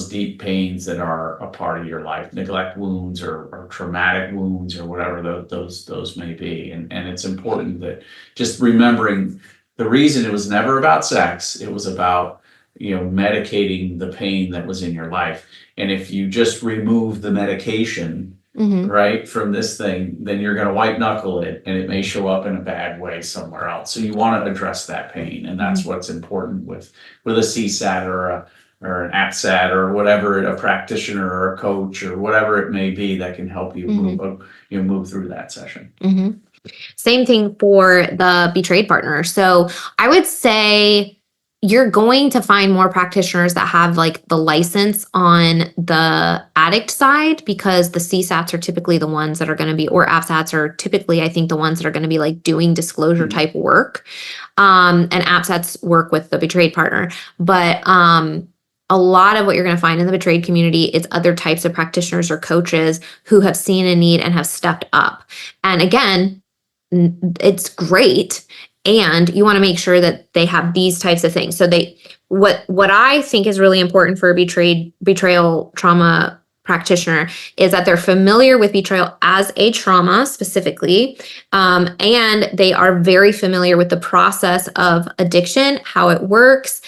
deep pains that are a part of your life, neglect wounds or traumatic wounds or whatever those may be. And it's important that just remembering the reason it was never about sex, it was about, medicating the pain that was in your life. And if you just remove the medication, right, from this thing, then you're going to white knuckle it, and it may show up in a bad way somewhere else. So you want to address that pain. And that's what's important with a CSAT or an APSAT or whatever, a practitioner or a coach or whatever it may be that can help you move through that session. Same thing for the betrayed partner. So I would say you're going to find more practitioners that have like the license on the addict side, because the CSATs are typically the ones that are going to be, or APSATs are typically, I think, the ones that are going to be like doing disclosure type work. And APSATs work with the betrayed partner. But a lot of what you're going to find in the betrayed community is other types of practitioners or coaches who have seen a need and have stepped up. And again, it's great. And you want to make sure that they have these types of things. So what I think is really important for a betrayal trauma practitioner is that they're familiar with betrayal as a trauma specifically, and they are very familiar with the process of addiction, how it works,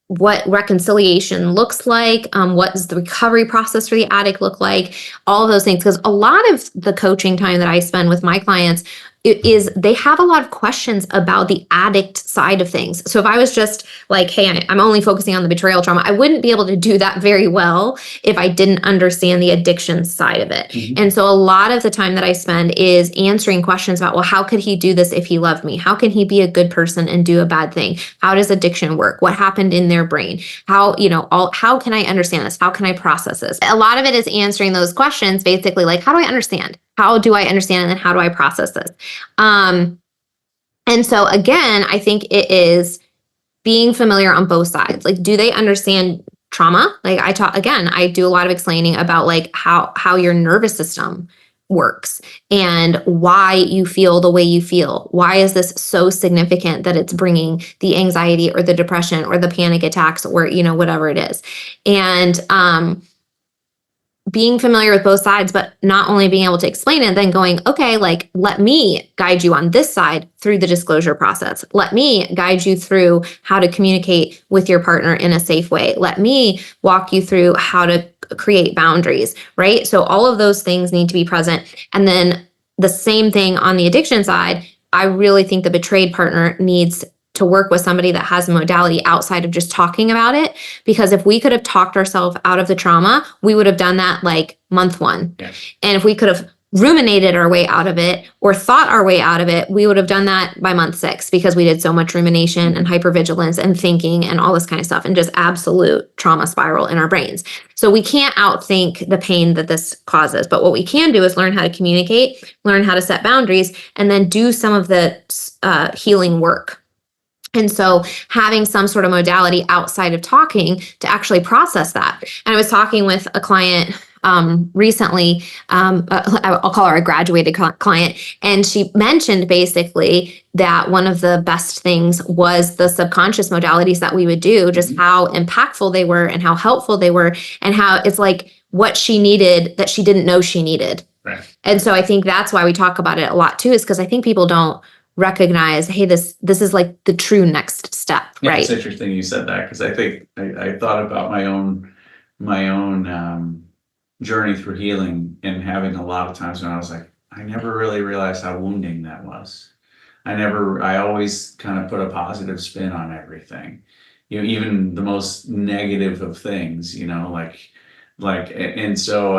what reconciliation looks like, what does the recovery process for the addict look like, all of those things. Because a lot of the coaching time that I spend with my clients is they have a lot of questions about the addict side of things. So if I was just like, hey, I'm only focusing on the betrayal trauma, I wouldn't be able to do that very well if I didn't understand the addiction side of it. Mm-hmm. And so a lot of the time that I spend is answering questions about, well, how could he do this if he loved me? How can he be a good person and do a bad thing? How does addiction work? What happened in their brain? How can I understand this? How can I process this? A lot of it is answering those questions, basically like, how do I understand? How do I understand? And then how do I process this? And so again, I think it is being familiar on both sides. Like, do they understand trauma? Like I do a lot of explaining about like how your nervous system works and why you feel the way you feel. Why is this so significant that it's bringing the anxiety or the depression or the panic attacks or, whatever it is. And, being familiar with both sides, but not only being able to explain it, then going, okay, like, let me guide you on this side through the disclosure process. Let me guide you through how to communicate with your partner in a safe way. Let me walk you through how to create boundaries, right? So all of those things need to be present. And then the same thing on the addiction side, I really think the betrayed partner needs to work with somebody that has a modality outside of just talking about it. Because if we could have talked ourselves out of the trauma, we would have done that like month 1. Yeah. And if we could have ruminated our way out of it or thought our way out of it, we would have done that by month 6 because we did so much rumination and hypervigilance and thinking and all this kind of stuff and just absolute trauma spiral in our brains. So we can't outthink the pain that this causes. But what we can do is learn how to communicate, learn how to set boundaries, and then do some of the healing work. And so having some sort of modality outside of talking to actually process that. And I was talking with a client recently, I'll call her a graduated client, and she mentioned basically that one of the best things was the subconscious modalities that we would do, just how impactful they were and how helpful they were and how it's like what she needed that she didn't know she needed. Right. And so I think that's why we talk about it a lot too, is because I think people don't recognize, hey, this is like the true next step, right? It's interesting you said that because I think I thought about my own journey through healing and having a lot of times when I was like, I never really realized how wounding that was. I always kind of put a positive spin on everything, even the most negative of things, and so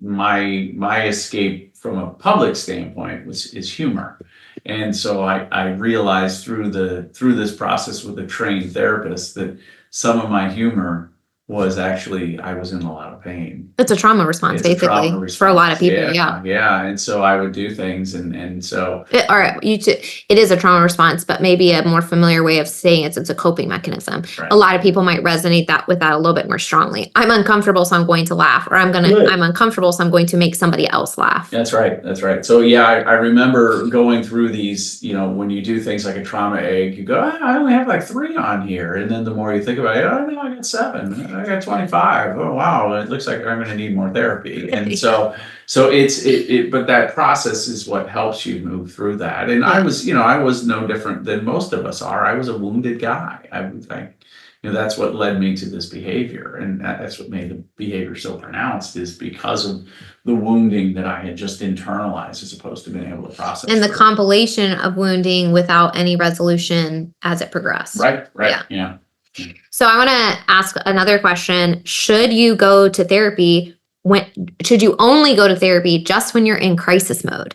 my escape from a public standpoint is humor. And so I realized through this process with a trained therapist that some of my humor was actually, I was in a lot of pain. It's a trauma response, basically, for a lot of people. Yeah. And so I would do things. And so. It is a trauma response, but maybe a more familiar way of saying it's a coping mechanism. Right. A lot of people might resonate with that a little bit more strongly. I'm uncomfortable, so I'm going to laugh, or I'm uncomfortable, so I'm going to make somebody else laugh. That's right. So yeah, I remember going through these, when you do things like a trauma egg, you go, I only have like 3 on here. And then the more you think about it, oh no, I got 7. I got 25. Oh, wow. It looks like I'm going to need more therapy. And so but that process is what helps you move through that. And I was no different than most of us are. I was a wounded guy. That's what led me to this behavior. And that's what made the behavior so pronounced, is because of the wounding that I had just internalized as opposed to being able to process. And the compilation of wounding without any resolution as it progressed. Right. Yeah. So I want to ask another question. Should you go to therapy? Should you only go to therapy just when you're in crisis mode?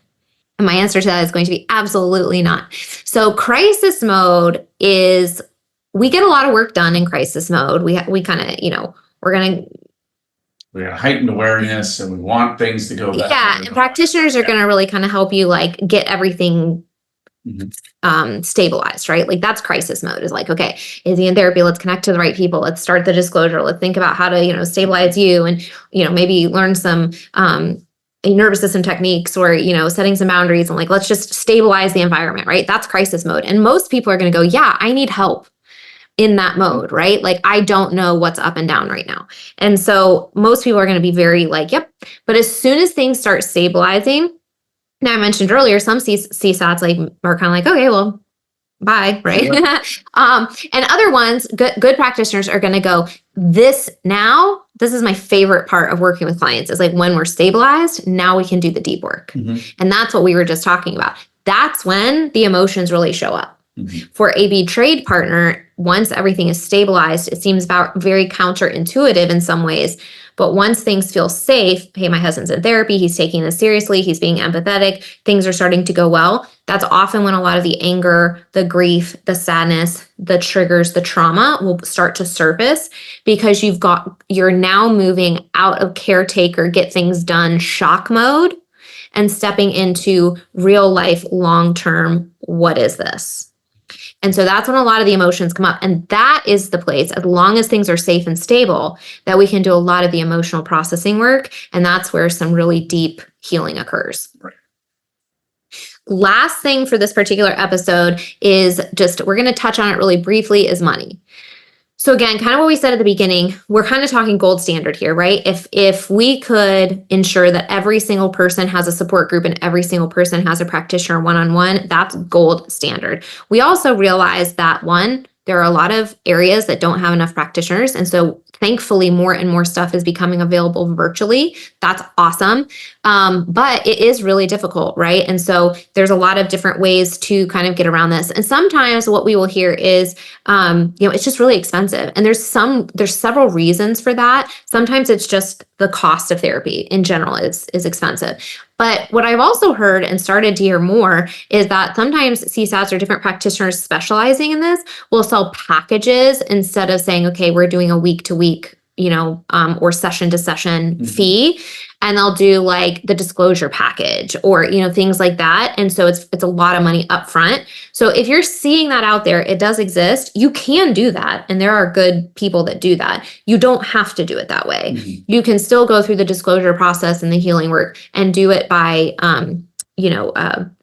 And my answer to that is going to be absolutely not. So crisis mode is, we get a lot of work done in crisis mode. We kind of, we have heightened awareness and we want things to go better. Yeah, and practitioners are going to really kind of help you like get everything stabilized, right? Like that's crisis mode, is like, okay, is he in therapy? Let's connect to the right people. Let's start the disclosure. Let's think about how to, stabilize you, and, maybe learn some, nervous system techniques, or, setting some boundaries, and like, let's just stabilize the environment, right? That's crisis mode. And most people are going to go, yeah, I need help in that mode, right? Like, I don't know what's up and down right now. And so most people are going to be very like, yep. But as soon as things start stabilizing, now I mentioned earlier, some CSATs like are kind of like, okay, well, bye, right? And other ones, good practitioners are going to go, this is my favorite part of working with clients, is like, when we're stabilized, now we can do the deep work. And that's what we were just talking about. That's when the emotions really show up. For a betrayed partner, once everything is stabilized, it seems very counterintuitive in some ways. But once things feel safe, hey, my husband's in therapy, he's taking this seriously, he's being empathetic, things are starting to go well. That's often when a lot of the anger, the grief, the sadness, the triggers, the trauma will start to surface, because you're now moving out of caretaker, get things done shock mode, and stepping into real life, long-term, what is this? And so that's when a lot of the emotions come up. And that is the place, as long as things are safe and stable, that we can do a lot of the emotional processing work. And that's where some really deep healing occurs. Right. Last thing for this particular episode is we're going to touch on it really briefly, is money. So again, kind of what we said at the beginning, we're kind of talking gold standard here, right? If we could ensure that every single person has a support group and every single person has a practitioner one-on-one, that's gold standard. We also realize that, one, there are a lot of areas that don't have enough practitioners. And so thankfully, more and more stuff is becoming available virtually. That's awesome. But it is really difficult, right? And so there's a lot of different ways to kind of get around this. And sometimes what we will hear is, it's just really expensive. And there's several reasons for that. Sometimes it's just the cost of therapy in general is expensive. But what I've also heard and started to hear more is that sometimes CSATs or different practitioners specializing in this will sell packages instead of saying, okay, we're doing a week to week, or session to session fee. And they'll do like the disclosure package, or, things like that. And so it's a lot of money up front. So if you're seeing that out there, it does exist. You can do that. And there are good people that do that. You don't have to do it that way. You can still go through the disclosure process and the healing work and do it by,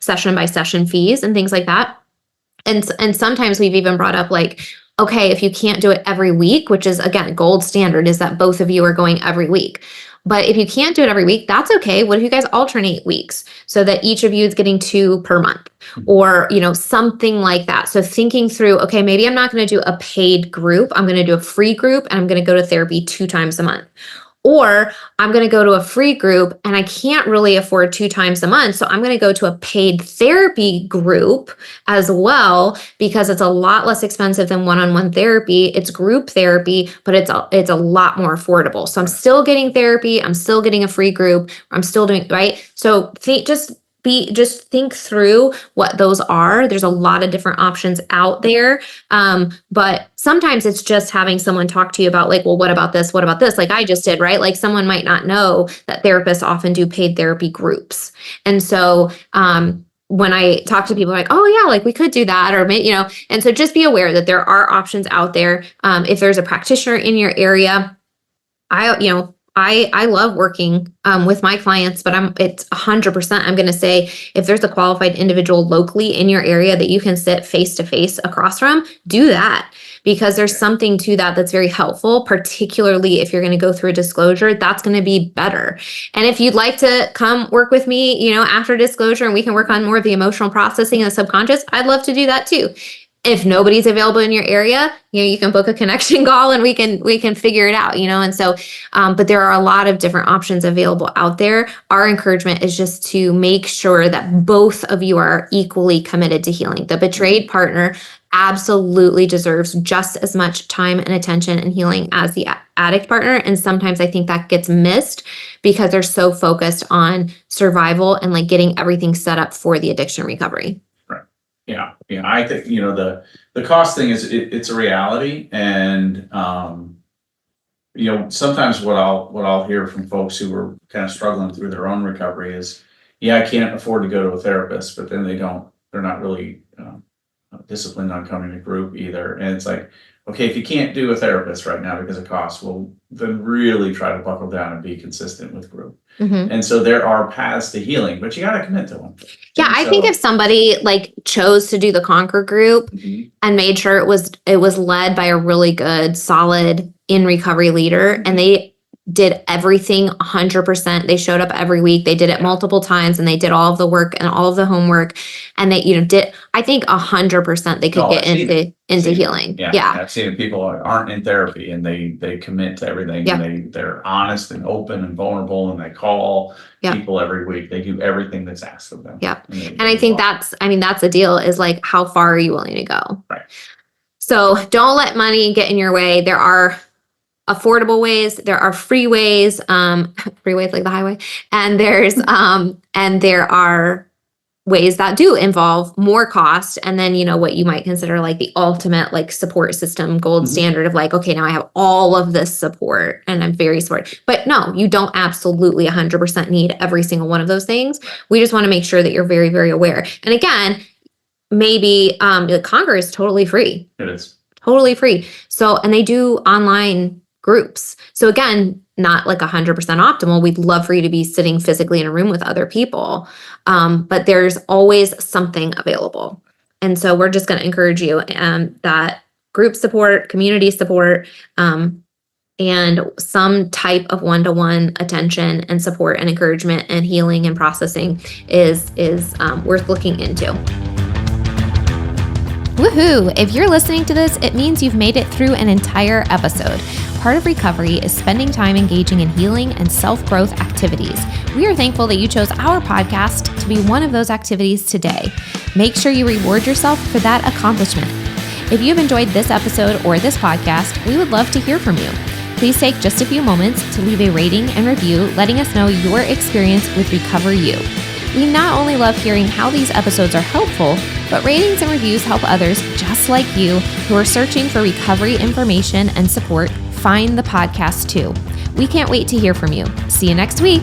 session by session fees and things like that. And sometimes we've even brought up like, okay, if you can't do it every week, which is again, gold standard is that both of you are going every week. But if you can't do it every week, that's okay. What if you guys alternate weeks so that each of you is getting 2 per month, or, something like that. So thinking through, okay, maybe I'm not going to do a paid group. I'm going to do a free group, and I'm going to go to therapy 2 times a month. Or I'm going to go to a free group and I can't really afford 2 times a month. So I'm going to go to a paid therapy group as well, because it's a lot less expensive than one-on-one therapy. It's group therapy, but it's a lot more affordable. So I'm still getting therapy. I'm still getting a free group. I'm still doing, right? So just think through what those are. There's a lot of different options out there. But sometimes it's just having someone talk to you about like, well, what about this? What about this? Like I just did, right? Like someone might not know that therapists often do paid therapy groups. And so, when I talk to people like, oh yeah, like we could do that, or and so just be aware that there are options out there. If there's a practitioner in your area, I love working with my clients, but it's 100%. I'm going to say if there's a qualified individual locally in your area that you can sit face to face across from, do that, because there's something to that that's very helpful, particularly if you're going to go through a disclosure. That's going to be better. And if you'd like to come work with me, after disclosure, and we can work on more of the emotional processing and the subconscious, I'd love to do that too. If nobody's available in your area, you can book a connection call and we can figure it out, and so, but there are a lot of different options available out there. Our encouragement is just to make sure that both of you are equally committed to healing. The betrayed partner absolutely deserves just as much time and attention and healing as the addict partner. And sometimes I think that gets missed because they're so focused on survival and like getting everything set up for the addiction recovery. Yeah. I think, the cost thing is it's a reality. And, sometimes what I'll hear from folks who are kind of struggling through their own recovery is, yeah, I can't afford to go to a therapist, but then they don't they're not really disciplined on coming to group either. And it's like, okay, if you can't do a therapist right now because of cost, well, then really try to buckle down and be consistent with group. Mhm. And so there are paths to healing, but you got to commit to them. Yeah, And I think if somebody like chose to do the Conquer group Mhm. and made sure it was led by a really good, solid in recovery leader, and they did everything 100%. They showed up every week. They did it multiple times, and they did all of the work and all of the homework, and they did. I think 100% they could Oh, get I've seen into Seen it. healing. Yeah, Yeah. I've seen people aren't in therapy and they commit to everything. Yeah. And they're honest and open and vulnerable, and they call Yeah. people every week. They do everything that's asked of them. Yeah. And And I think that's the deal, is like, how far are you willing to go? Right. So don't let money get in your way. There are affordable ways, there are free ways, free ways like the highway, and there are ways that do involve more cost, and then what you might consider like the ultimate like support system gold standard of like, okay, now I have all of this support and I'm very supported. But no, you don't absolutely 100% need every single one of those things. We just want to make sure that you're very, very aware. And again, maybe the Conquer is totally free. It is Totally free. So, and they do online groups. So again, not like 100% optimal. We'd love for you to be sitting physically in a room with other people. But there's always something available. And so we're just going to encourage you that group support, community support, and some type of one-to-one attention and support and encouragement and healing and processing is worth looking into. Woohoo! If you're listening to this, it means you've made it through an entire episode. Part of recovery is spending time engaging in healing and self-growth activities. We are thankful that you chose our podcast to be one of those activities today. Make sure you reward yourself for that accomplishment. If you've enjoyed this episode or this podcast, we would love to hear from you. Please take just a few moments to leave a rating and review, letting us know your experience with Recover You. We not only love hearing how these episodes are helpful, but ratings and reviews help others just like you who are searching for recovery information and support find the podcast too. We can't wait to hear from you. See you next week.